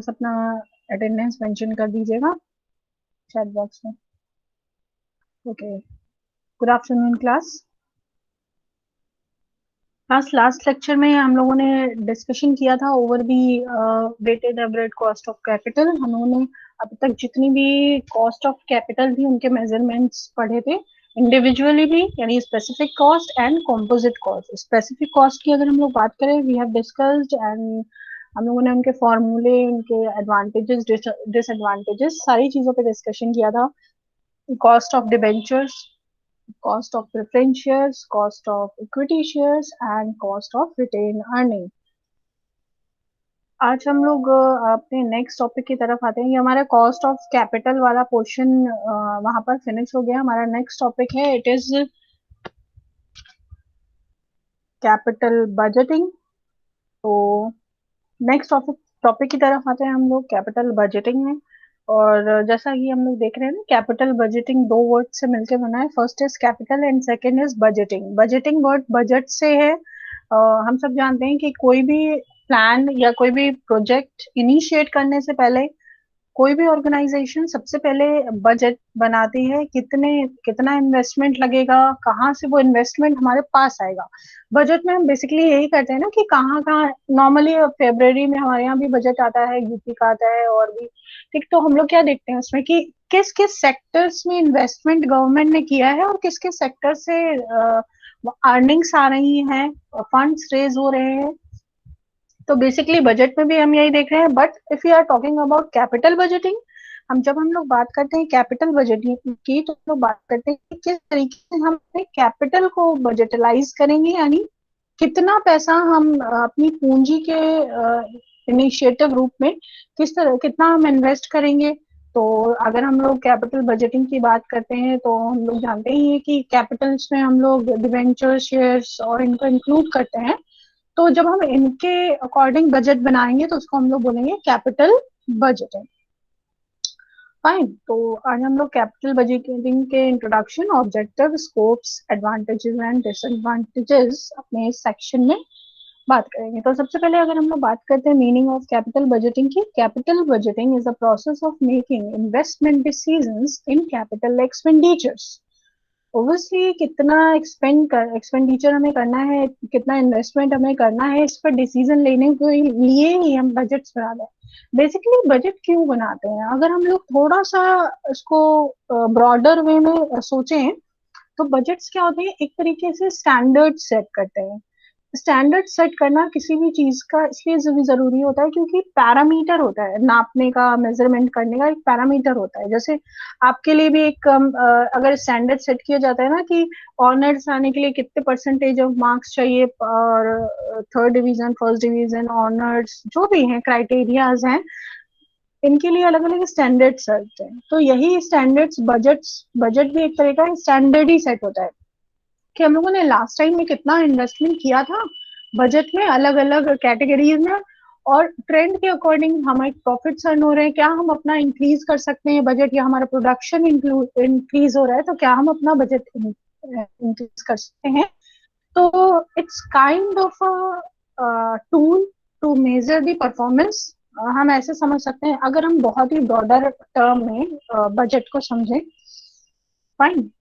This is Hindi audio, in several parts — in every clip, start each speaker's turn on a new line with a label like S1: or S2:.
S1: बस अपना अटेंडेंस मेंशन कर दीजिएगा चैट बॉक्स में। Okay, good afternoon class. Last lecture में हम लोगों ने डिस्कशन किया था over the weighted average cost of capital. हम लोगों ने अब तक जितनी भी कॉस्ट ऑफ कैपिटल थी उनके मेजरमेंट्स पढ़े थे, इंडिविजुअली भी, यानी specific cost and composite cost. Specific cost की अगर हम लोग बात करें, वी हैव डिस्कस्ड एंड हम लोगों ने उनके फॉर्मूले, उनके एडवांटेजेस, डिसएडवांटेजेस, सारी चीजों पे डिस्कशन किया था। Cost of debentures, cost of preference shares, cost of equity shares and cost of retained earning। आज हम लोग अपने नेक्स्ट टॉपिक की तरफ आते हैं। ये हमारा कॉस्ट ऑफ कैपिटल वाला पोर्शन वहां पर फिनिश हो गया। हमारा नेक्स्ट टॉपिक है, इट इज कैपिटल बजटिंग। तो नेक्स्ट टॉपिक की तरफ आते हैं हम लोग कैपिटल बजटिंग में। और जैसा कि हम लोग देख रहे हैं ना, कैपिटल बजटिंग दो वर्ड से मिलकर बना है। First is capital and second is budgeting. Budgeting word budget से है। हम सब जानते हैं कि कोई भी प्लान या कोई भी प्रोजेक्ट इनिशिएट करने से पहले कोई भी ऑर्गेनाइजेशन सबसे पहले बजट बनाती है, कितना इन्वेस्टमेंट लगेगा, कहाँ से वो इन्वेस्टमेंट हमारे पास आएगा। बजट में हम बेसिकली यही करते हैं ना कि कहाँ कहाँ, नॉर्मली फरवरी में हमारे यहाँ भी बजट आता है, यूपी का आता है और भी। ठीक, तो हम लोग क्या देखते हैं उसमें कि किस किस सेक्टर्स में इन्वेस्टमेंट गवर्नमेंट ने किया है और किस किस सेक्टर से अर्निंग्स आ रही हैं, फंड्स रेज हो रहे हैं। तो बेसिकली बजट में भी हम यही देख रहे हैं। But if you are talking about capital budgeting, हम लोग बात करते हैं कैपिटल बजटिंग की, तो हम लोग बात करते हैं कि किस तरीके से हम अपने कैपिटल को बजटलाइज करेंगे, यानी कितना पैसा हम अपनी पूंजी के इनिशिएटिव रूप में किस तरह कितना हम इन्वेस्ट करेंगे। तो अगर हम लोग कैपिटल बजटिंग की बात करते हैं तो हम लोग जानते ही हैं कि कैपिटल्स में हम लोग डिवेंचर, शेयर्स और इनको इंक्लूड करते हैं। तो जब हम इनके अकॉर्डिंग बजट बनाएंगे तो उसको हम लोग बोलेंगे कैपिटल बजटिंग। फाइन, तो आज हम लोग कैपिटल बजटिंग के introduction, objective, scopes, advantages and disadvantages अपने इस सेक्शन में बात करेंगे। तो सबसे पहले अगर हम लोग बात करते हैं मीनिंग ऑफ कैपिटल बजटिंग की, capital budgeting is the process of making investment decisions in capital expenditures. Obviously कितना एक्सपेंडिचर हमें करना है, कितना इन्वेस्टमेंट हमें करना है, इस पर डिसीजन लेने के लिए ही हम बजट्स बनाते हैं। बेसिकली बजट क्यों बनाते हैं, अगर हम लोग थोड़ा सा इसको ब्रॉडर वे में सोचें तो बजट्स क्या होते हैं, एक तरीके से स्टैंडर्ड सेट करते हैं। स्टैंडर्ड सेट करना किसी भी चीज का इसलिए जरूरी होता है क्योंकि पैरामीटर होता है नापने का, मेजरमेंट करने का एक पैरामीटर होता है। जैसे आपके लिए भी एक अगर स्टैंडर्ड सेट किया जाता है ना कि ऑनर्स आने के लिए कितने परसेंटेज ऑफ मार्क्स चाहिए, और third division, first division, honours, जो भी हैं क्राइटेरियाज हैं, इनके लिए अलग अलग स्टैंडर्ड सेट हैं। तो यही स्टैंडर्ड्स बजट भी एक तरह का स्टैंडर्ड ही सेट होता है कि हम लोगों ने लास्ट टाइम में कितना इन्वेस्टमेंट किया था बजट में, अलग अलग कैटेगरीज में, और ट्रेंड के अकॉर्डिंग हमारे प्रॉफिट्स अर्न हो रहे हैं, क्या हम अपना इंक्रीज कर सकते हैं बजट, या हमारा प्रोडक्शन इंक्रीज हो रहा है तो क्या हम अपना बजट इंक्रीज कर सकते हैं। तो it's kind of a tool to measure the performance. हम ऐसे समझ सकते हैं अगर हम बहुत ही ब्रॉडर टर्म में बजट को समझें। फाइन।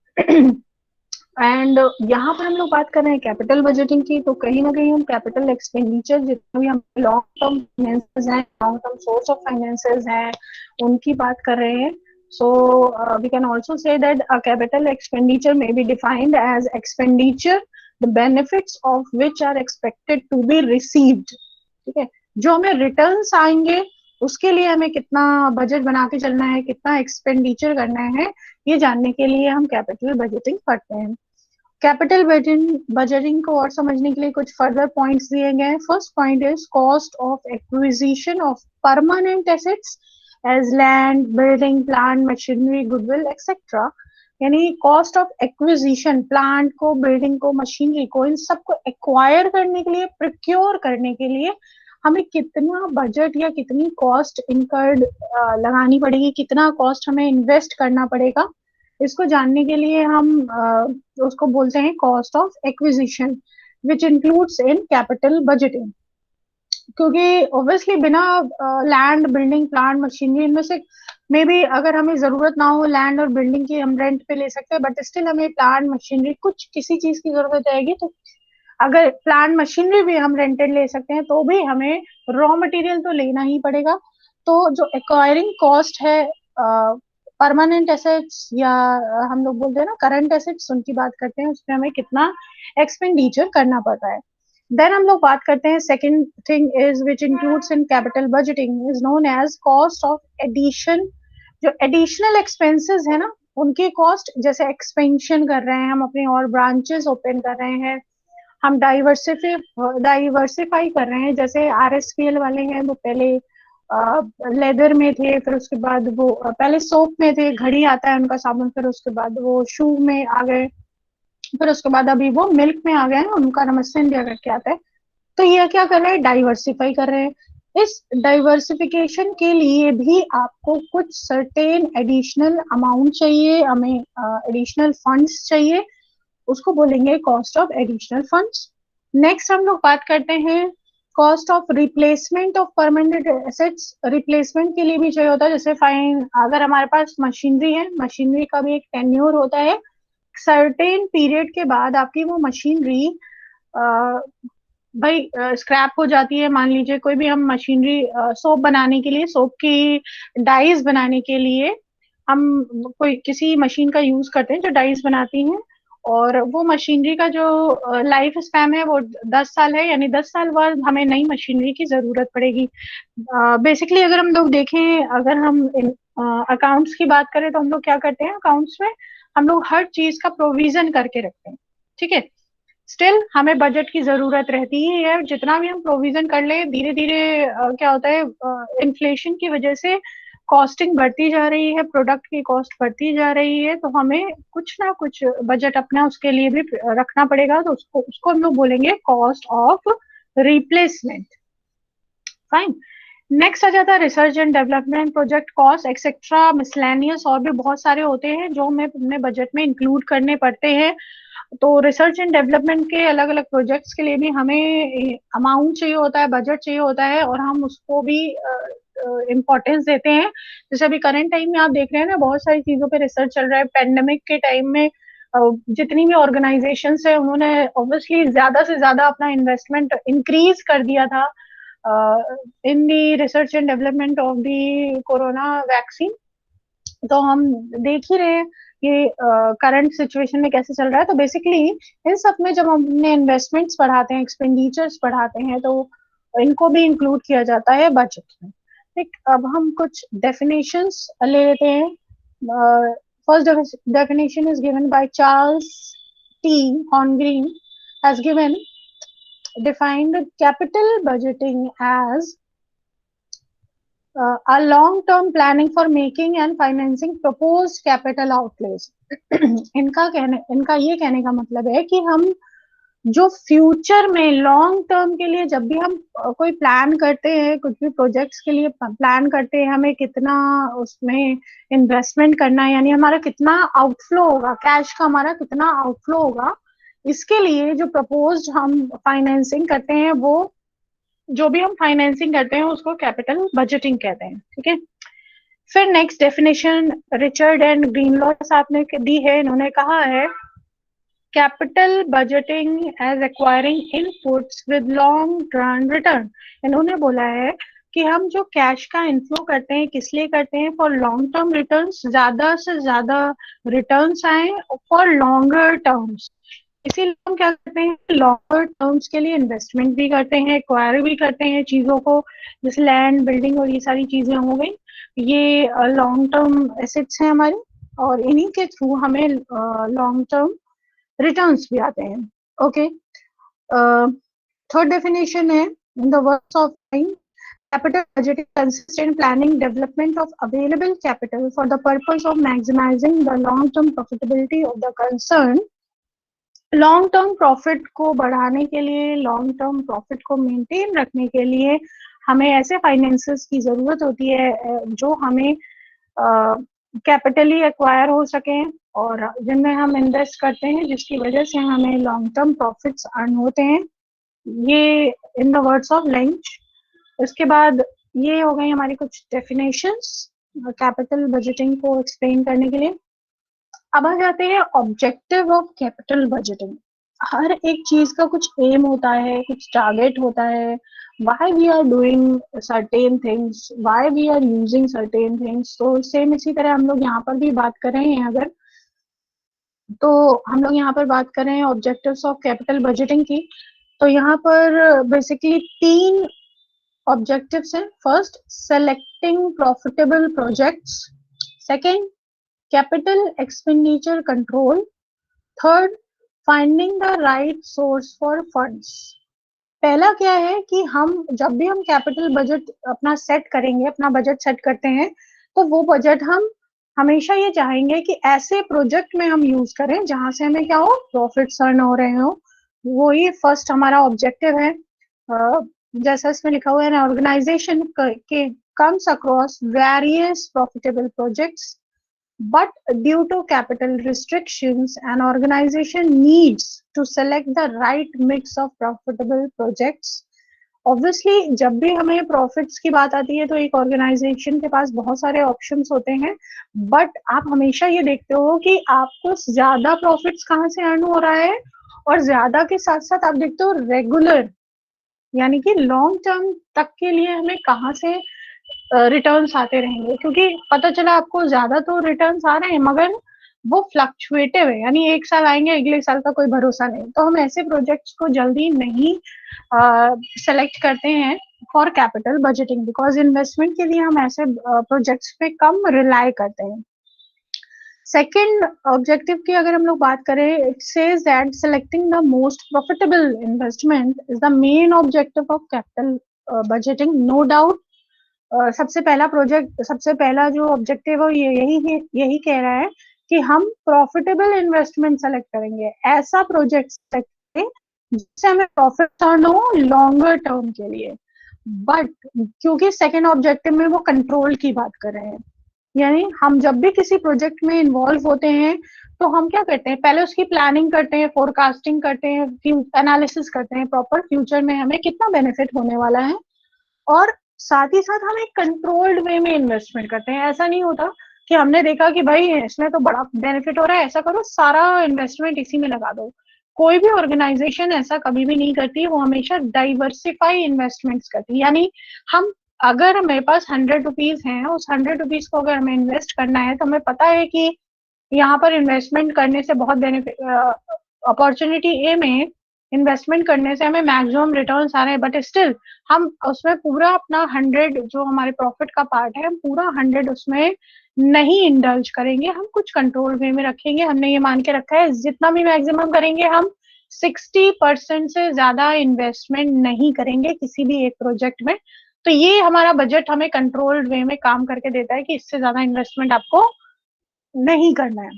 S1: एंड यहाँ पर हम लोग बात कर रहे हैं कैपिटल बजटिंग की, तो कहीं ना कहीं हम कैपिटल एक्सपेंडिचर जितने भी हम लॉन्ग टर्म फाइनेंसेस हैं, long term source of finances हैं, उनकी बात कर रहे हैं। So we can also say that a capital expenditure may be defined as expenditure the benefits of which are expected to be received. ठीक है, जो हमें रिटर्न्स आएंगे उसके लिए हमें कितना बजट बना के चलना है, कितना एक्सपेंडिचर करना है, ये जानने के लिए हम कैपिटल बजटिंग करते हैं। कैपिटल बजटिंग को और समझने के लिए कुछ फर्दर पॉइंट्स दिए गए हैं। First point is cost of acquisition of permanent assets as land, building, plant, machinery, goodwill etcetera. यानी कॉस्ट ऑफ एक्विजिशन, प्लांट को, बिल्डिंग को, मशीनरी को, इन सबको एक्वायर करने के लिए, प्रोक्योर करने के लिए हमें कितना बजट या कितनी कॉस्ट इनकर्ड लगानी पड़ेगी, कितना कॉस्ट हमें इन्वेस्ट करना पड़ेगा, इसको जानने के लिए हम उसको बोलते हैं cost of acquisition, which includes in capital budgeting. क्योंकि ऑब्वियसली बिना लैंड, बिल्डिंग, प्लांट, मशीनरी, इनमें से मे बी अगर हमें जरूरत ना हो लैंड और बिल्डिंग की, हम रेंट पे ले सकते हैं, बट स्टिल हमें प्लांट, मशीनरी, कुछ किसी चीज की जरूरत आएगी, तो अगर प्लांट मशीनरी भी हम रेंटेड ले सकते हैं तो भी हमें रॉ मटेरियल तो लेना ही पड़ेगा। तो जो एक्वायरिंग कॉस्ट है परमानेंट एसेट्स या हम लोग बोलते हैं ना करंट एसेट्स, उनकी बात करते हैं, उसमें हमें कितना एक्सपेंडिचर करना पड़ता है। देन हम लोग बात करते हैं second thing is which includes in capital budgeting is known as cost of addition. जो एडिशनल एक्सपेंसेस है ना, उनकी कॉस्ट, जैसे एक्सपेंशन कर रहे हैं हम, अपने और ब्रांचेस ओपन कर रहे हैं, हम डाइवर्सिफाई कर रहे हैं, जैसे आरएसपीएल वाले हैं, वो पहले लेदर में थे, फिर उसके बाद वो पहले सोप में थे, घड़ी आता है उनका साबुन, फिर उसके बाद वो शू में आ गए, फिर उसके बाद अभी वो मिल्क में आ गए हैं, उनका नमस्ते इंडिया करके आता है। तो ये क्या कर रहे हैं, डाइवर्सिफाई कर रहे हैं। इस डाइवर्सिफिकेशन के लिए भी आपको कुछ सर्टेन एडिशनल अमाउंट चाहिए, हमें एडिशनल फंड्स चाहिए, उसको बोलेंगे cost of additional funds. Next हम लोग बात करते हैं cost of replacement of permanent assets. Replacement के लिए भी चाहिए होता है, जैसे फाइन अगर हमारे पास मशीनरी है, मशीनरी का भी एक टेन्योर होता है, सर्टेन पीरियड के बाद आपकी वो मशीनरी भाई स्क्रैप हो जाती है। मान लीजिए कोई भी हम मशीनरी सोप बनाने के लिए, सोप की डाइज बनाने के लिए हम कोई किसी मशीन का यूज करते हैं जो डाइज बनाती हैं, और वो मशीनरी का जो लाइफ स्पैन है वो 10 साल है, यानी 10 साल बाद हमें नई मशीनरी की जरूरत पड़ेगी। बेसिकली अगर हम लोग देखें, अगर हम अकाउंट्स की बात करें, तो हम लोग क्या करते हैं अकाउंट्स में, हम लोग हर चीज का प्रोविजन करके रखते हैं, ठीक है। स्टिल हमें बजट की जरूरत रहती ही है, जितना भी हम प्रोविजन कर ले, धीरे धीरे क्या होता है, इन्फ्लेशन की वजह से कॉस्टिंग बढ़ती जा रही है, प्रोडक्ट की कॉस्ट बढ़ती जा रही है, तो हमें कुछ ना कुछ बजट अपना उसके लिए भी रखना पड़ेगा, तो उसको उसको हम लोग बोलेंगे cost of replacement. Fine. Next आ जाता है research and development, project cost etcetera miscellaneous, और भी बहुत सारे होते हैं जो हमें अपने बजट में इंक्लूड करने पड़ते हैं। तो रिसर्च एंड डेवलपमेंट के अलग अलग प्रोजेक्ट्स के लिए भी हमें अमाउंट चाहिए होता है, बजट चाहिए होता है, और हम उसको भी इम्पोर्टेंस देते हैं। जैसे अभी करंट टाइम में आप देख रहे हैं ना, बहुत सारी चीजों पे रिसर्च चल रहा है। पेंडेमिक के टाइम में जितनी भी ऑर्गेनाइजेशंस है, उन्होंने ऑब्वियसली ज्यादा से ज्यादा अपना इन्वेस्टमेंट इंक्रीज कर दिया था in the research and development of the corona vaccine. तो हम देख ही रहे हैं कि करंट सिचुएशन में कैसे चल रहा है। तो बेसिकली इन सब में जब हम अपने इन्वेस्टमेंट्स बढ़ाते हैं, एक्सपेंडिचर्स बढ़ाते हैं, तो इनको भी इंक्लूड किया जाता है बजट में। ठीक, अब हम कुछ डेफिनेशंस ले लेते हैं। First definition is given by Charles T Horngren, has given defined capital budgeting as a long-term planning for making and financing proposed capital outlays. इनका ये कहने का मतलब है कि हम जो फ्यूचर में लॉन्ग टर्म के लिए जब भी हम कोई प्लान करते हैं, कुछ भी प्रोजेक्ट्स के लिए प्लान करते हैं, हमें कितना उसमें इन्वेस्टमेंट करना है, यानी हमारा कितना आउटफ्लो होगा, कैश का हमारा कितना आउटफ्लो होगा, इसके लिए जो प्रपोज्ड हम फाइनेंसिंग करते हैं, वो जो भी हम फाइनेंसिंग करते हैं उसको कैपिटल बजटिंग कहते हैं, ठीक है। फिर next definition Richard and Greenlaw साहब ने दी है। इन्होंने कहा है capital budgeting as acquiring inputs with long run return. इन्होंने बोला है कि हम जो कैश का इनफ्लो करते हैं, किस लिए करते हैं, फॉर लॉन्ग टर्म रिटर्न्स, ज्यादा से ज्यादा रिटर्न्स आए फॉर लॉन्गर टर्म्स। इसीलिए हम क्या करते हैं, लॉन्गर टर्म्स के लिए इन्वेस्टमेंट भी करते हैं, एक्वायर भी करते हैं चीजों को, जैसे लैंड, बिल्डिंग और ये सारी चीजें हो गई, ये लॉन्ग टर्म एसेट्स हैं हमारी, और इन्हीं के थ्रू हमें लॉन्ग टर्म रिटर्न्स भी आते हैं। ओके, थर्ड डेफिनेशन है in the words of time, capital budgeting consists in planning development of available capital for the purpose of maximizing the long term profitability of the concern। Long term profit को बढ़ाने के लिए, लॉन्ग टर्म प्रॉफिट को मेंटेन रखने के लिए हमें ऐसे फाइनेंसेस की जरूरत होती है जो हमें कैपिटली एक्वायर हो सके, और जिनमें हम इन्वेस्ट करते हैं, जिसकी वजह से हमें लॉन्ग टर्म प्रॉफिट्स अर्न होते हैं। ये in the words of lens. इसके बाद ये हो गई हमारी कुछ डेफिनेशंस कैपिटल बजटिंग को एक्सप्लेन करने के लिए। अब आ जाते हैं ऑब्जेक्टिव ऑफ कैपिटल बजटिंग। हर एक चीज का कुछ एम होता है, कुछ टारगेट होता है, why we are doing certain things, why we are using certain things. तो सेम इसी तरह हम लोग यहाँ पर भी बात कर रहे हैं। अगर तो हम लोग यहाँ पर बात कर रहे हैं ऑब्जेक्टिव्स ऑफ कैपिटल बजटिंग की। तो यहाँ पर बेसिकली 3 ऑब्जेक्टिव्स हैं। First, selecting profitable projects. Second, capital expenditure control. Third, finding the right source for funds. पहला क्या है कि हम जब भी हम कैपिटल बजट अपना सेट करेंगे, अपना बजट सेट करते हैं, तो वो बजट हम हमेशा ये चाहेंगे कि ऐसे प्रोजेक्ट में हम यूज करें जहां से हमें क्या हो, प्रॉफिट्स अर्न हो रहे हो। वो ही फर्स्ट हमारा ऑब्जेक्टिव है। जैसा इसमें लिखा हुआ है ना, ऑर्गेनाइजेशन के comes across various profitable projects, but due to capital restrictions, an organization needs to select the right mix of profitable projects. Obviously जब भी हमें प्रॉफिट्स की बात आती है तो एक ऑर्गेनाइजेशन के पास बहुत सारे ऑप्शंस होते हैं, बट आप हमेशा ये देखते हो कि आपको ज्यादा प्रॉफिट्स कहाँ से अर्न हो रहा है, और ज्यादा के साथ साथ आप देखते हो रेगुलर, यानी कि लॉन्ग टर्म तक के लिए हमें कहाँ से रिटर्न्स आते रहेंगे। क्योंकि पता चला आपको ज्यादा तो रिटर्न्स आ रहे हैं, मगर वो फ्लक्चुएटिव है, यानी एक साल आएंगे अगले साल का कोई भरोसा नहीं। तो हम ऐसे प्रोजेक्ट्स को जल्दी नहीं सेलेक्ट करते हैं for capital budgeting, because investment के लिए हम ऐसे प्रोजेक्ट्स पे कम रिलाई करते हैं। सेकेंड ऑब्जेक्टिव की अगर हम लोग बात करें, it says that selecting the most profitable investment is the main objective of capital budgeting. No doubt सबसे पहला जो ऑब्जेक्टिव है ये यही कह रहा है कि हम प्रॉफिटेबल इन्वेस्टमेंट सेलेक्ट करेंगे, ऐसा प्रोजेक्ट सेलेक्ट करेंगे जिससे हमें प्रॉफिट अर्न हो लॉन्गर टर्म के लिए। बट क्योंकि सेकेंड ऑब्जेक्टिव में वो कंट्रोल की बात कर रहे हैं, यानी हम जब भी किसी प्रोजेक्ट में इन्वॉल्व होते हैं तो हम क्या करते हैं, पहले उसकी प्लानिंग करते हैं, फोरकास्टिंग करते हैं, एनालिसिस करते हैं प्रॉपर, फ्यूचर में हमें कितना बेनिफिट होने वाला है, और साथ ही साथ हम एक कंट्रोल्ड वे में इन्वेस्टमेंट करते हैं। ऐसा नहीं होता कि हमने देखा कि भाई इसमें तो बड़ा बेनिफिट हो रहा है, ऐसा करो सारा इन्वेस्टमेंट इसी में लगा दो। कोई भी ऑर्गेनाइजेशन ऐसा कभी भी नहीं करती, वो हमेशा डाइवर्सिफाई इन्वेस्टमेंट्स करती है। यानी हम, अगर मेरे पास 100 रुपीज है, उस 100 रुपीज को अगर हमें इन्वेस्ट करना है तो हमें पता है कि यहाँ पर इन्वेस्टमेंट करने से बहुत बेनिफिट, अपॉर्चुनिटी ए में इन्वेस्टमेंट करने से हमें मैक्सिमम रिटर्न्स आ रहे हैं, बट स्टिल हम उसमें पूरा अपना 100 जो हमारे प्रॉफिट का पार्ट है, हम पूरा 100 उसमें नहीं इंडल्ज करेंगे, हम कुछ कंट्रोल वे में रखेंगे। हमने ये मान के रखा है जितना भी मैक्सिमम करेंगे हम 60% से ज्यादा इन्वेस्टमेंट नहीं करेंगे किसी भी एक प्रोजेक्ट में। तो ये हमारा बजट हमें कंट्रोल्ड वे में काम करके देता है कि इससे ज्यादा इन्वेस्टमेंट आपको नहीं करना है।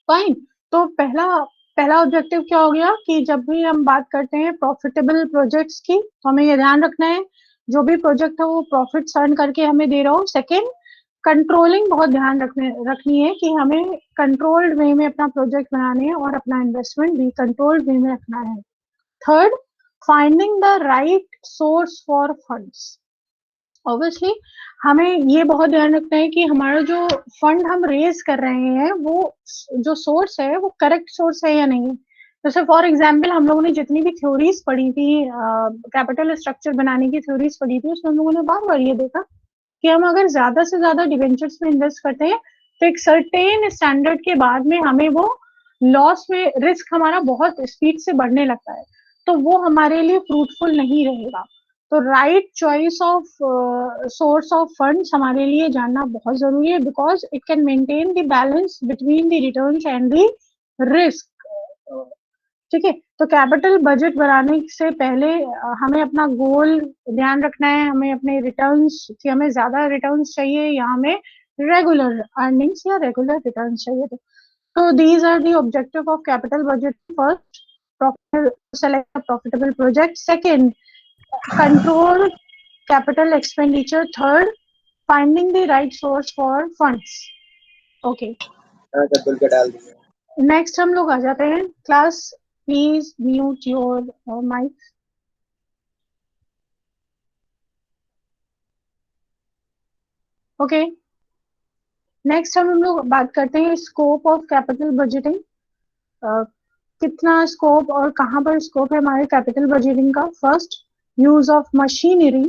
S1: फाइन। तो पहला पहला ऑब्जेक्टिव क्या हो गया कि जब भी हम बात करते हैं प्रॉफिटेबल प्रोजेक्ट्स की, तो हमें ये ध्यान रखना है जो भी प्रोजेक्ट है वो प्रॉफिट अर्न करके हमें दे रहा हो। सेकेंड, कंट्रोलिंग बहुत ध्यान रखनी है कि हमें कंट्रोल्ड वे में अपना प्रोजेक्ट बनाने हैं और अपना इन्वेस्टमेंट भी कंट्रोल्ड वे में रखना है। Third, finding the right source for funds. Obviously हमें ये बहुत ध्यान रखना है कि हमारा जो फंड हम रेज कर रहे हैं वो जो सोर्स है वो करेक्ट सोर्स है या नहीं। जैसे फॉर एग्जांपल हम लोगों ने जितनी भी थ्योरीज पढ़ी थी, कैपिटल स्ट्रक्चर बनाने की थ्योरीज पढ़ी थी, उसमें हम लोगों ने बार बार ये देखा कि हम अगर ज्यादा से ज्यादा डिवेंचर्स में इन्वेस्ट करते हैं तो एक सर्टेन स्टैंडर्ड के बाद में हमें वो लॉस में, रिस्क हमारा बहुत स्पीड से बढ़ने लगता है, तो वो हमारे लिए फ्रूटफुल नहीं रहेगा। तो right choice of source of funds हमारे लिए जानना बहुत जरूरी है, because it can maintain the balance between the returns and the risk. ठीक है। तो कैपिटल बजट बनाने से पहले हमें अपना गोल ध्यान रखना है, हमें अपने रिटर्न्स कि हमें ज्यादा रिटर्न्स चाहिए या हमें रेगुलर अर्निंग्स या रेगुलर रिटर्न्स चाहिए। तो these are the objective of capital budget. First, select a profitable project. Second, control capital expenditure. Third, finding the right source for funds. Okay.
S2: Double का डाल दिया।
S1: नेक्स्ट हम लोग आ जाते हैं, class please mute your mike. Okay, next हम लोग बात करते हैं स्कोप ऑफ कैपिटल बजटिंग। कितना स्कोप और कहाँ पर स्कोप है हमारे कैपिटल बजटिंग का। First, use of machinery.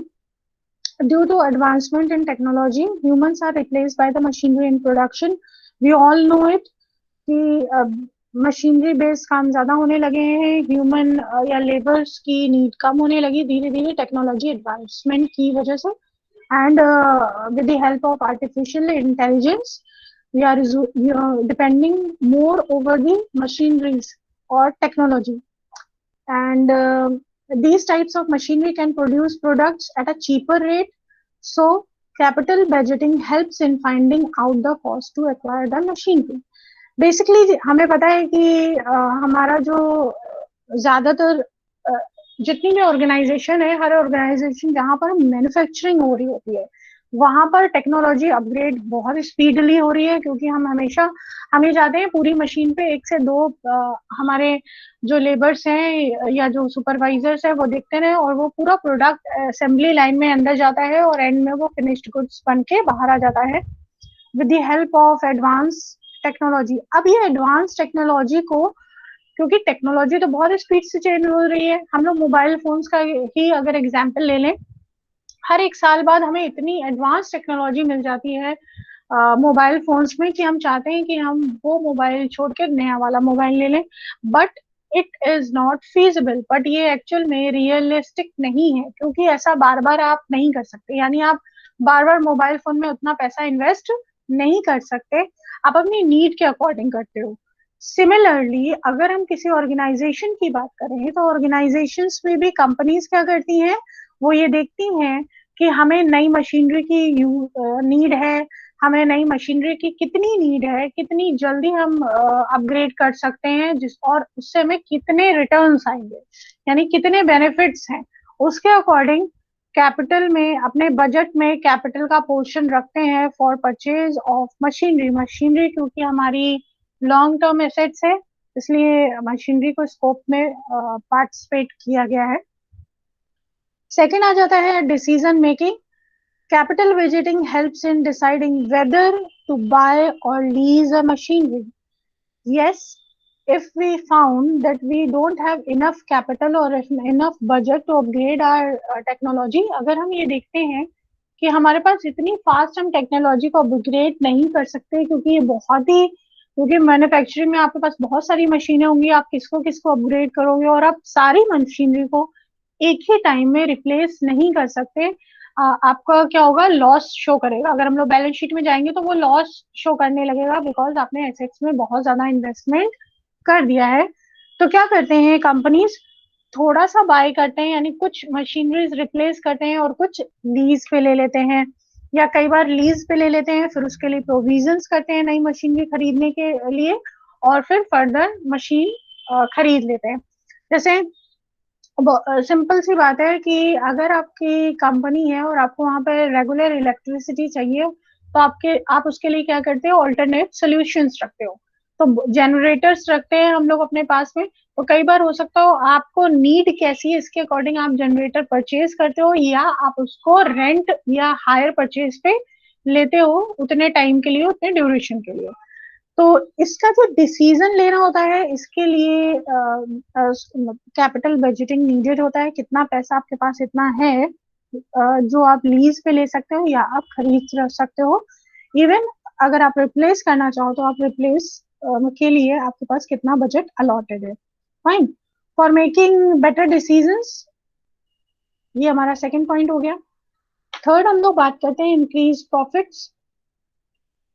S1: Due to advancement in technology, humans are replaced by the machinery in production. We all know it कि मशीनरी बेस्ड काम ज्यादा होने लगे हैं, ह्यूमन या लेबर्स की नीड कम होने लगी धीरे धीरे टेक्नोलॉजी एडवांसमेंट की वजह से। And with the help of artificial intelligence we are depending more over the machineries और technology. And these types of machinery can produce products at a cheaper rate. So capital budgeting helps in finding out the cost to acquire the machinery. Basically हमें पता है कि हमारा जो ज्यादातर जितनी भी ऑर्गेनाइजेशन है, हर ऑर्गेनाइजेशन जहाँ पर मैन्युफैक्चरिंग हो रही होती है वहां पर टेक्नोलॉजी अपग्रेड बहुत स्पीडली हो रही है, क्योंकि हम ये चाहते हैं पूरी मशीन पे एक से दो हमारे जो लेबर्स हैं या जो सुपरवाइजर्स है वो देखते रहे और वो पूरा प्रोडक्ट असेंबली लाइन में अंदर जाता है और एंड में वो फिनिश्ड गुड्स बन के बाहर आ जाता है with the help of advance technology. अब ये एडवांस टेक्नोलॉजी को, क्योंकि टेक्नोलॉजी तो बहुत स्पीड से चेंज हो रही है, हम लोग मोबाइल फोन्स का ही अगर एग्जाम्पल ले लें, हर एक साल बाद हमें इतनी एडवांस टेक्नोलॉजी मिल जाती है मोबाइल फोन्स में कि हम चाहते हैं कि हम वो मोबाइल छोड़ के नया वाला मोबाइल ले लें, but it is not feasible. But ये एक्चुअल में रियलिस्टिक नहीं है, क्योंकि ऐसा बार बार आप नहीं कर सकते, यानी आप बार बार मोबाइल फोन में उतना पैसा इन्वेस्ट नहीं कर सकते, आप अपनी नीड के अकॉर्डिंग करते हो। सिमिलरली अगर हम किसी ऑर्गेनाइजेशन की बात करें तो ऑर्गेनाइजेशंस में भी कंपनीज क्या करती हैं, वो ये देखती हैं कि हमें नई मशीनरी की नीड है, हमें नई मशीनरी की कितनी नीड है, कितनी जल्दी हम अपग्रेड कर सकते हैं, जिस और उससे हमें कितने रिटर्न्स आएंगे, यानी कितने बेनिफिट्स हैं, उसके अकॉर्डिंग कैपिटल में अपने बजट में कैपिटल का पोर्शन रखते हैं for purchase of machinery. Machinery क्योंकि हमारी लॉन्ग टर्म एसेट्स है, इसलिए मशीनरी को स्कोप में पार्टिसिपेट किया गया है। सेकेंड आ जाता है decision making. Capital budgeting helps in deciding whether to buy or lease a machinery. Yes, if we found that we don't have enough capital or enough budget to upgrade our technology, अगर हम ये देखते हैं कि हमारे पास इतनी फास्ट हम टेक्नोलॉजी को अपग्रेड नहीं कर सकते, क्योंकि ये बहुत ही, क्योंकि मैन्युफैक्चरिंग में आपके पास बहुत सारी मशीनें होंगी, आप किसको किसको अपग्रेड करोगे और आप सारी मशीनरी को एक ही टाइम में रिप्लेस नहीं कर सकते। आपका क्या होगा, लॉस शो करेगा, अगर हम लोग बैलेंस शीट में जाएंगे तो वो लॉस शो करने लगेगा, बिकॉज आपने एसेट्स में बहुत ज्यादा इन्वेस्टमेंट कर दिया है। तो क्या करते हैं कंपनीज, थोड़ा सा बाय करते हैं, यानी कुछ मशीनरीज रिप्लेस करते हैं और कुछ लीज पे ले लेते हैं, या कई बार लीज पे ले लेते हैं, फिर उसके लिए प्रोविजंस करते हैं नई मशीनरी खरीदने के लिए, और फिर फर्दर मशीन खरीद लेते हैं। जैसे सिंपल सी बात है कि अगर आपकी कंपनी है और आपको वहां पे रेगुलर इलेक्ट्रिसिटी चाहिए, तो आप उसके लिए क्या करते हो, ऑल्टरनेट सॉल्यूशंस रखते हो। तो जनरेटर्स रखते हैं हम लोग अपने पास में, तो कई बार हो सकता हो आपको नीड कैसी है इसके अकॉर्डिंग आप जनरेटर परचेज करते हो, या आप उसको रेंट या हायर परचेज पे लेते हो उतने टाइम के लिए, उतने ड्यूरेशन के लिए। तो इसका जो डिसीजन लेना होता है, इसके लिए कैपिटल बजटिंग नीडेड होता है, कितना पैसा आपके पास इतना है जो आप लीज पे ले सकते हो या आप खरीद सकते हो। इवन अगर आप रिप्लेस करना चाहो तो आप रिप्लेस के लिए आपके पास कितना बजट अलॉटेड है। Fine, for making better decisions, ये हमारा सेकंड पॉइंट हो गया। थर्ड हम लोग बात करते हैं increase profits.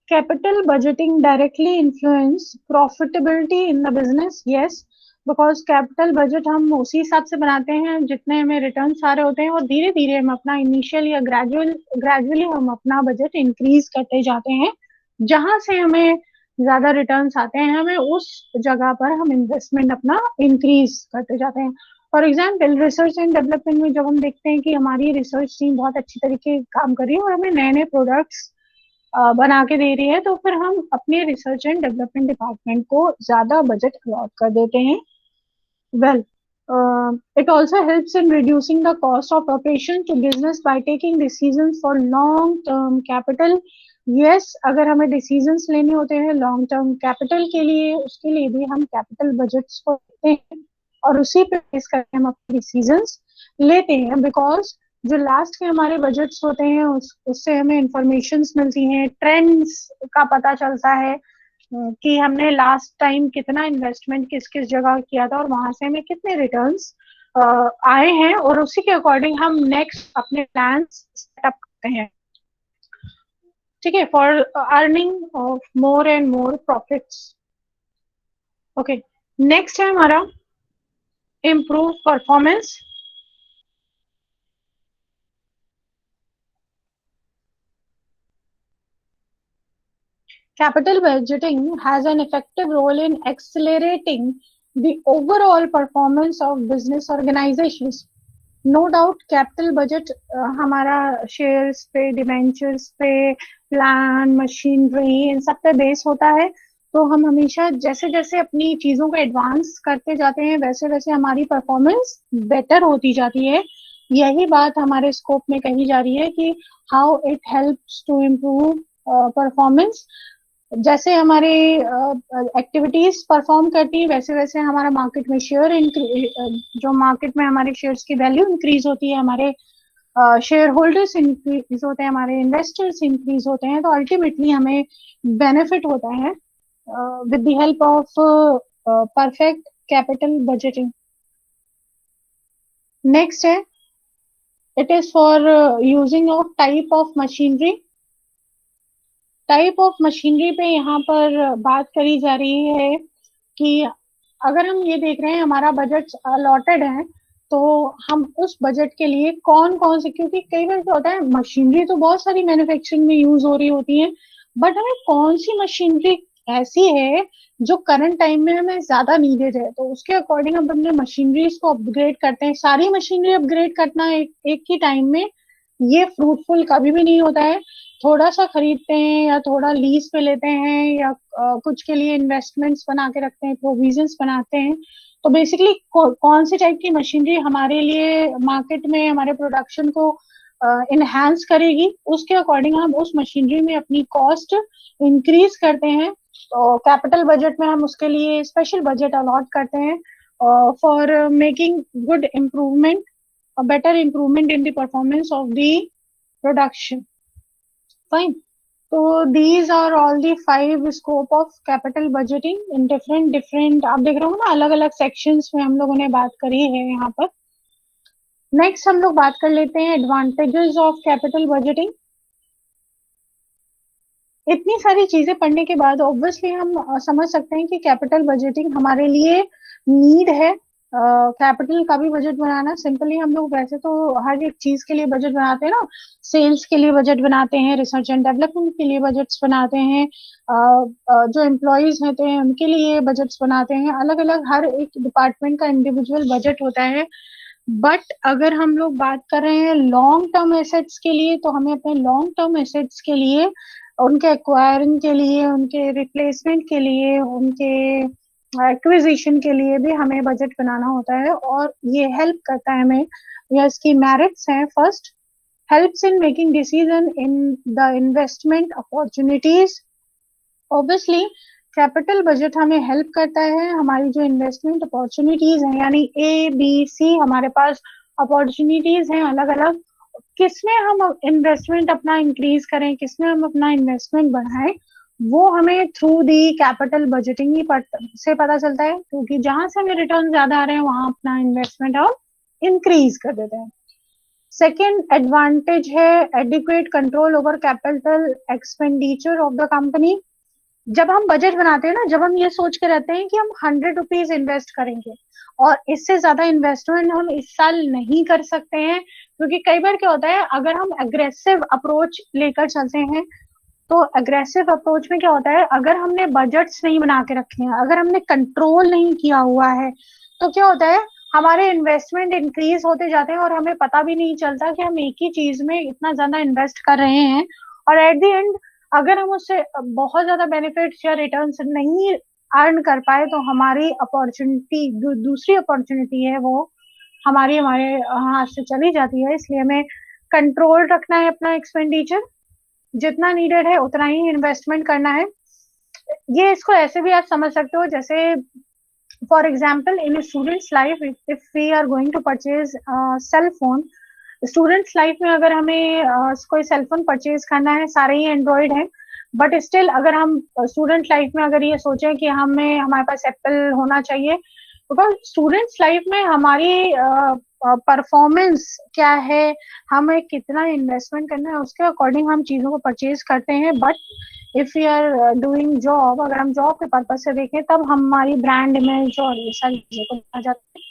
S1: Capital budgeting directly influence profitability in the business. Yes, because capital budget हम उसी हिसाब से बनाते हैं जितने हमें रिटर्न आ रहे होते हैं, और धीरे धीरे हम अपना इनिशियल या ग्रेजुअली हम अपना बजट इंक्रीज करते जाते हैं, जहां से हमें ज्यादा रिटर्न्स आते हैं, हमें उस जगह पर हम इन्वेस्टमेंट अपना इंक्रीज करते जाते हैं। For example research and development में जब हम देखते हैं कि हमारी रिसर्च टीम बहुत अच्छी तरीके काम कर रही है और हमें नए नए प्रोडक्ट्स बना के दे रही है, तो फिर हम अपने रिसर्च एंड डेवलपमेंट डिपार्टमेंट को ज्यादा बजट अलॉट कर देते हैं। Well, It also helps in reducing the cost of operation to business by taking decisions for long term capital. Yes, अगर हमें decisions लेने होते हैं long term capital के लिए, उसके लिए भी हम capital budgets को लेते हैं और उसी पे बेस करके हम अपने decisions लेते हैं, because जो लास्ट के हमारे बजट्स होते हैं उससे हमें इंफॉर्मेशंस मिलती हैं, ट्रेंड्स का पता चलता है कि हमने लास्ट टाइम कितना इन्वेस्टमेंट किस किस जगह किया था और वहां से हमें कितने रिटर्न्स आए हैं, और उसी के अकॉर्डिंग हम नेक्स्ट अपने प्लान सेटअप करते हैं, ठीक है, for earning of more and more profits. Okay, next है हमारा improve performance. Capital budgeting has an effective role in accelerating the overall performance of business organizations. No doubt capital budget हमारा शेयर्स पे, डिवेंचर्स पे, प्लान, मशीनरी, इन सब पे बेस होता है। तो हम हमेशा जैसे जैसे अपनी चीजों को एडवांस करते जाते हैं वैसे वैसे हमारी परफॉर्मेंस बेटर होती जाती है। यही बात हमारे स्कोप में कही जा रही है कि how it helps to improve performance. जैसे हमारे एक्टिविटीज परफॉर्म करती है वैसे वैसे हमारा मार्केट में शेयर जो मार्केट में हमारे शेयर्स की वैल्यू इंक्रीज होती है, हमारे शेयर होल्डर्स इंक्रीज होते हैं, हमारे इन्वेस्टर्स इंक्रीज होते हैं, तो अल्टीमेटली हमें बेनिफिट होता है with the help of perfect capital budgeting. Next है, it is for using of type of machinery. Type of machinery पे यहाँ पर बात करी जा रही है कि अगर हम ये देख रहे हैं हमारा बजट अलॉटेड है तो हम उस बजट के लिए कौन कौन से, क्योंकि कई बार क्या होता है मशीनरी तो बहुत सारी मैन्युफैक्चरिंग में यूज हो रही होती है, बट हमें कौन सी मशीनरी ऐसी है जो करंट टाइम में हमें ज्यादा नीडेड है, तो उसके अकॉर्डिंग हम अपने मशीनरीज को अपग्रेड करते हैं। सारी मशीनरी अपग्रेड करना एक ही टाइम में ये फ्रूटफुल कभी भी नहीं होता है। थोड़ा सा खरीदते हैं या थोड़ा लीज पे लेते हैं या कुछ के लिए इन्वेस्टमेंट्स बना के रखते हैं, प्रोविजंस बनाते हैं। तो बेसिकली कौन सी टाइप की मशीनरी हमारे लिए मार्केट में हमारे प्रोडक्शन को इनहेंस करेगी, उसके अकॉर्डिंग हम उस मशीनरी में अपनी कॉस्ट इंक्रीज करते हैं। तो कैपिटल बजट में हम उसके लिए स्पेशल बजट अलॉट करते हैं for making good improvement, better improvement in the performance of the production. Fine. So these are all the 5 scope of capital budgeting in different आप देख रहे हो ना, अलग अलग sections में हम लोगों ने बात करी है यहाँ पर। नेक्स्ट हम लोग बात कर लेते हैं एडवांटेजेस ऑफ कैपिटल बजटिंग। इतनी सारी चीजें पढ़ने के बाद ऑब्वियसली हम समझ सकते हैं कि कैपिटल बजटिंग हमारे लिए नीड है। कैपिटल का भी बजट बनाना सिंपली, हम लोग वैसे तो हर एक चीज के लिए बजट बनाते हैं ना, सेल्स के लिए बजट बनाते हैं, रिसर्च एंड डेवलपमेंट के लिए बजट्स बनाते हैं, जो एम्प्लॉयज होते हैं उनके लिए बजट्स बनाते हैं, अलग अलग हर एक डिपार्टमेंट का इंडिविजुअल बजट होता है। बट अगर हम लोग बात कर रहे हैं लॉन्ग टर्म एसेट्स के लिए, तो हमें अपने लॉन्ग टर्म एसेट्स के लिए, उनके एक्वायरिंग के लिए, उनके रिप्लेसमेंट के लिए, उनके एक्विजिशन के लिए भी हमें बजट बनाना होता है और ये हेल्प करता है हमें। या इसकी मेरिट्स हैं, first helps in making decision in the investment opportunities. Obviously capital budget हमें हेल्प करता है हमारी जो इन्वेस्टमेंट अपॉर्चुनिटीज हैं, यानी ABC हमारे पास अपॉर्चुनिटीज हैं अलग अलग, किसमें हम इन्वेस्टमेंट अपना इंक्रीज करें, किसमें हम अपना इन्वेस्टमेंट बढ़ाएं, वो हमें थ्रू दी कैपिटल बजटिंग ही से पता चलता है, क्योंकि जहां से हमें रिटर्न ज्यादा आ रहे हैं वहां अपना इन्वेस्टमेंट हम इंक्रीज कर देते हैं। सेकेंड एडवांटेज है adequate control over capital expenditure of the company. जब हम बजट बनाते हैं ना, जब हम ये सोच के रहते हैं कि हम 100 रुपीज इन्वेस्ट करेंगे और इससे ज्यादा इन्वेस्टमेंट हम इस साल नहीं कर सकते हैं, क्योंकि कई बार क्या होता है अगर हम अग्रेसिव अप्रोच लेकर चलते हैं, तो अग्रेसिव अप्रोच में क्या होता है, अगर हमने बजट्स नहीं बना के रखे हैं, अगर हमने कंट्रोल नहीं किया हुआ है, तो क्या होता है हमारे इन्वेस्टमेंट इंक्रीज होते जाते हैं और हमें पता भी नहीं चलता कि हम एक ही चीज में इतना ज्यादा इन्वेस्ट कर रहे हैं, और एट द एंड अगर हम उससे बहुत ज्यादा बेनिफिट्स या रिटर्न्स नहीं अर्न कर पाए तो हमारी अपॉर्चुनिटी दूसरी अपॉर्चुनिटी है वो हमारे हाथ से चली जाती है। इसलिए हमें कंट्रोल रखना है अपना एक्सपेंडिचर, जितना नीडेड है उतना ही इन्वेस्टमेंट करना है। ये इसको ऐसे भी आप समझ सकते हो, जैसे for example in students life if we are going to purchase cell phone, students life में अगर हमें कोई सेल फोन परचेज करना है, सारे ही एंड्रॉइड है, बट स्टिल अगर हम स्टूडेंट लाइफ में अगर ये सोचें कि हमारे पास एप्पल होना चाहिए, बिकॉज स्टूडेंट्स लाइफ में हमारी परफॉर्मेंस क्या है, हमें कितना इन्वेस्टमेंट करना है, उसके अकॉर्डिंग हम चीजों को परचेज करते हैं। But if you are doing job, अगर हम जॉब के पर्पज से देखें तब हमारी ब्रांड इमेज और ये सारी चीजों को देखा जाता है।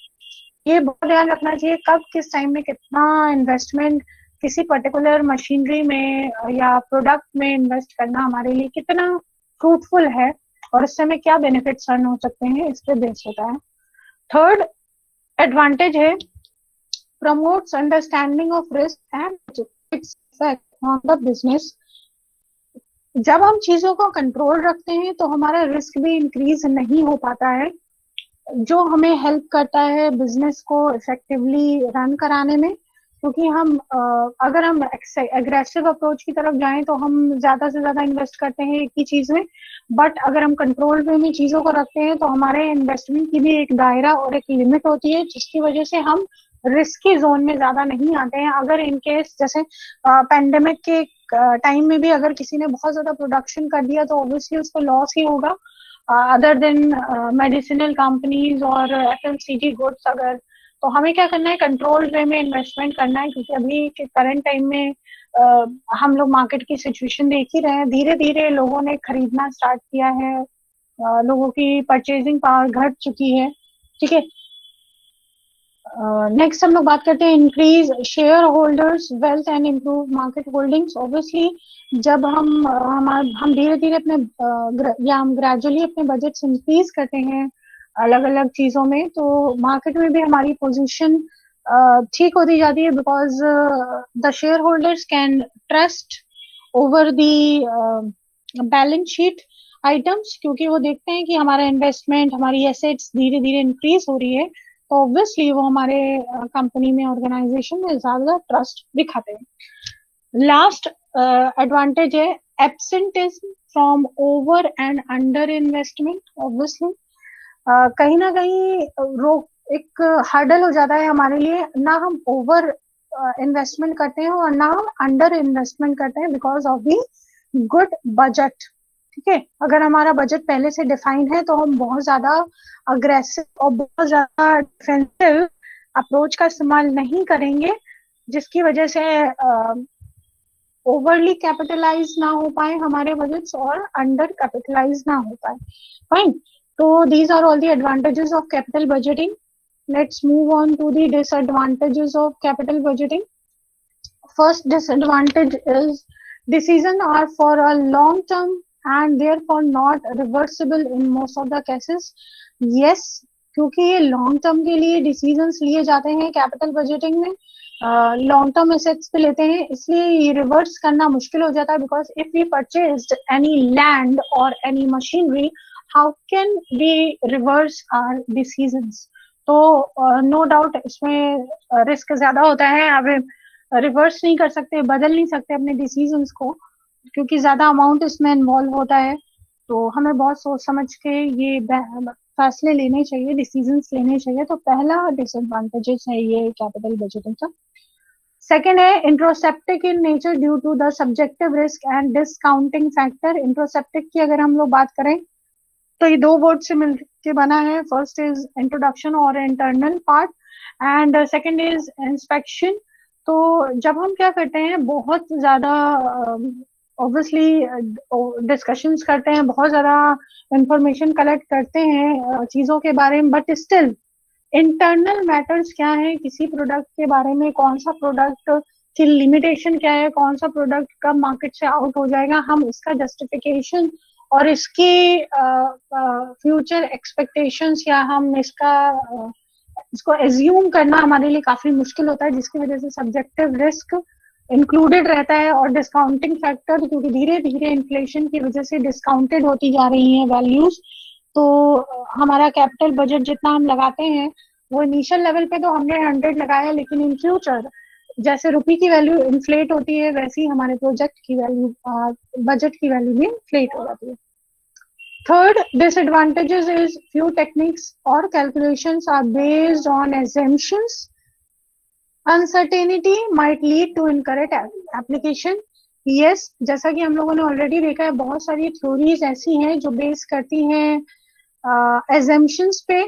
S1: ये बहुत ध्यान रखना चाहिए कब किस टाइम में कितना इन्वेस्टमेंट किसी पर्टिकुलर मशीनरी में या प्रोडक्ट में इन्वेस्ट करना हमारे लिए कितना फ्रूटफुल है और इससे हमें क्या बेनिफिट्स अर्न हो सकते हैं, इस पे बेस्ड होता है। थर्ड एडवांटेज है promotes understanding of risk and its effect on the business. जब हम चीजों को कंट्रोल रखते हैं तो हमारा रिस्क भी इंक्रीज नहीं हो पाता है, जो हमें हेल्प करता है बिजनेस को इफेक्टिवली रन कराने में। क्योंकि हम अगर हम एग्रेसिव अप्रोच की तरफ जाएं तो हम ज्यादा से ज्यादा इन्वेस्ट करते हैं एक ही चीज में, बट अगर हम कंट्रोल वे में चीजों को रखते हैं तो हमारे इन्वेस्टमेंट की भी एक दायरा और एक लिमिट होती है, जिसकी वजह से हम रिस्की जोन में ज्यादा नहीं आते हैं। अगर इनकेस जैसे पेंडेमिक के टाइम में भी अगर किसी ने बहुत ज्यादा प्रोडक्शन कर दिया तो ऑब्वियसली उसको लॉस ही होगा, अदर देन मेडिसिनल कंपनीज और एफएमसीजी गुड्स। अगर तो हमें क्या करना है, कंट्रोल वे में इन्वेस्टमेंट करना है, क्योंकि अभी के करंट टाइम में हम लोग मार्केट की सिचुएशन देख ही रहे हैं, धीरे धीरे लोगों ने खरीदना स्टार्ट किया है, लोगों की परचेजिंग पावर घट चुकी है। ठीक है, नेक्स्ट हम लोग बात करते हैं increase share holders wealth and improve market holdings. Obviously जब हम धीरे धीरे या हम ग्रेजुअली अपने बजट इंक्रीज करते हैं अलग अलग चीजों में, तो मार्केट में भी हमारी पोजीशन ठीक होती जाती है, because the share holders can trust over the balance sheet items, क्योंकि वो देखते हैं कि हमारा इन्वेस्टमेंट, हमारी एसेट्स धीरे धीरे इंक्रीज हो रही है, तो ऑब्वियसली वो हमारे कंपनी में, ऑर्गेनाइजेशन में ज्यादा ट्रस्ट दिखाते हैं। लास्ट एडवांटेज है absenteeism from over and under investment. Obviously कहीं ना कहीं एक हर्डल हो जाता है हमारे लिए, ना हम ओवर इन्वेस्टमेंट करते हैं और ना हम अंडर इन्वेस्टमेंट करते हैं because of the good budget. ठीक है, अगर हमारा बजट पहले से डिफाइंड है तो हम बहुत ज्यादा अग्रेसिव और बहुत ज्यादा डिफेंसिव अप्रोच का इस्तेमाल नहीं करेंगे, जिसकी वजह से ओवरली कैपिटलाइज ना हो पाए हमारे बजट्स और अंडर कैपिटलाइज ना हो पाए। फाइन, तो these are all the advantages of capital budgeting. Let's move on to the disadvantages of capital budgeting. First disadvantage is decisions are for a long term and therefore not reversible in most of the cases. Yes, क्योंकि ये लॉन्ग टर्म के लिए डिसीजंस लिए जाते हैं कैपिटल बजटिंग में, लॉन्ग टर्म एसेट्स पे लेते हैं, इसलिए ये रिवर्स करना मुश्किल हो जाता है। Because if we purchased any land or any machinery, how can we reverse our decisions? तो नो डाउट इसमें रिस्क ज्यादा होता है, अब रिवर्स नहीं कर सकते, बदल नहीं सकते अपने डिसीजंस को, क्योंकि ज्यादा अमाउंट इसमें इन्वॉल्व होता है। तो हमें बहुत सोच समझ के ये फैसले लेने चाहिए, डिसीजंस लेने चाहिए। तो पहला डिसएडवांटेजेस है ये कैपिटल बजटिंग का। सेकेंड है introspective in nature due to the subjective risk and discounting factor. Introspective की अगर हम लोग बात करें तो ये दो वर्ड से मिलकर बना है। फर्स्ट इज इंट्रोडक्शन और internal part and second is inspection. तो जब हम क्या करते हैं, बहुत ज्यादा ऑब्वियसली डिस्कशंस करते हैं, बहुत ज्यादा इंफॉर्मेशन कलेक्ट करते हैं चीजों के बारे में, बट स्टिल इंटरनल मैटर्स क्या है किसी प्रोडक्ट के बारे में, कौन सा प्रोडक्ट की लिमिटेशन क्या है, कौन सा प्रोडक्ट कब मार्केट से आउट हो जाएगा, हम इसका जस्टिफिकेशन और इसके फ्यूचर एक्सपेक्टेशंस या हम इसको एज्यूम करना हमारे लिए काफी मुश्किल होता है, जिसकी वजह से सब्जेक्टिव रिस्क इंक्लूडेड रहता है। और डिस्काउंटिंग फैक्टर, क्योंकि धीरे धीरे इन्फ्लेशन की वजह से डिस्काउंटेड होती जा रही हैं वैल्यूज, तो हमारा कैपिटल बजट जितना हम लगाते हैं वो इनिशियल लेवल पे तो हमने 100 लगाया, लेकिन इन फ्यूचर जैसे रुपी की वैल्यू इन्फ्लेट होती है वैसे ही हमारे प्रोजेक्ट की वैल्यू, बजट की वैल्यू भी इन्फ्लेट हो जाती है. Third disadvantages is few techniques or calculations are based on assumptions. Uncertainty might lead to incorrect application. Yes, जैसा कि हम लोगों ने ऑलरेडी देखा है, बहुत सारी थ्योरीज ऐसी हैं जो बेस करती हैं assumptions पे.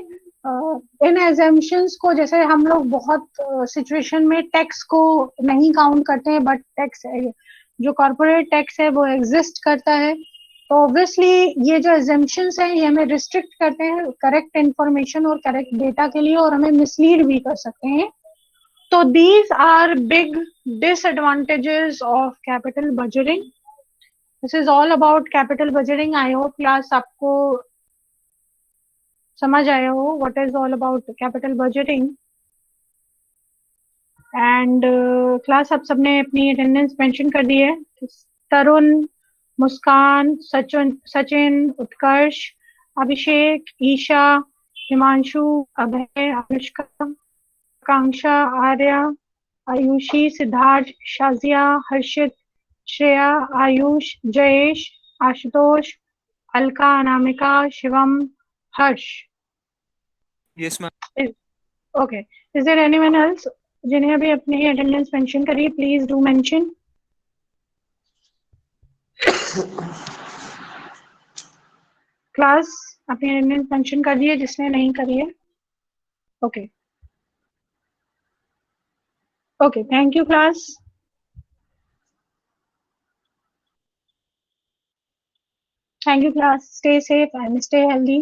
S1: इन assumptions को, जैसे हम लोग बहुत सिचुएशन में टैक्स को नहीं काउंट करते हैं, बट टैक्स जो कॉर्पोरेट टैक्स है वो एग्जिस्ट करता है. तो ऑब्वियसली ये जो एग्जेम्पशंस हैं ये हमें रिस्ट्रिक्ट करते हैं करेक्ट इंफॉर्मेशन और करेक्ट डेटा के लिए, और हमें मिसलीड भी कर सकते हैं. तो these are big disadvantages of capital budgeting. This is all about capital budgeting. I hope class आपको समझ आया हो what is all about capital budgeting. And class आप सबने अपनी अटेंडेंस मेंशन कर दी है. Tarun, Muskan, Sachin, Utkarsh, Abhishek, Isha, Himanshu, Abhay, Anushka, Akanksha, Arya, Ayushi, Siddharth, Shazia, Harshit, Shreya, Ayush, Jayesh, Ashutosh, Alka, Anamika, Shivam, Harsh.
S2: Yes ma'am.
S1: Okay, is there anyone else जिन्हें अभी अपनी अटेंडेंस मेंशन करी? Please do mention. क्लास अपनी अटेंडेंस मेंशन कर दी है जिसने नहीं करी है. Okay okay, thank you class. Thank you class. Stay safe and stay healthy.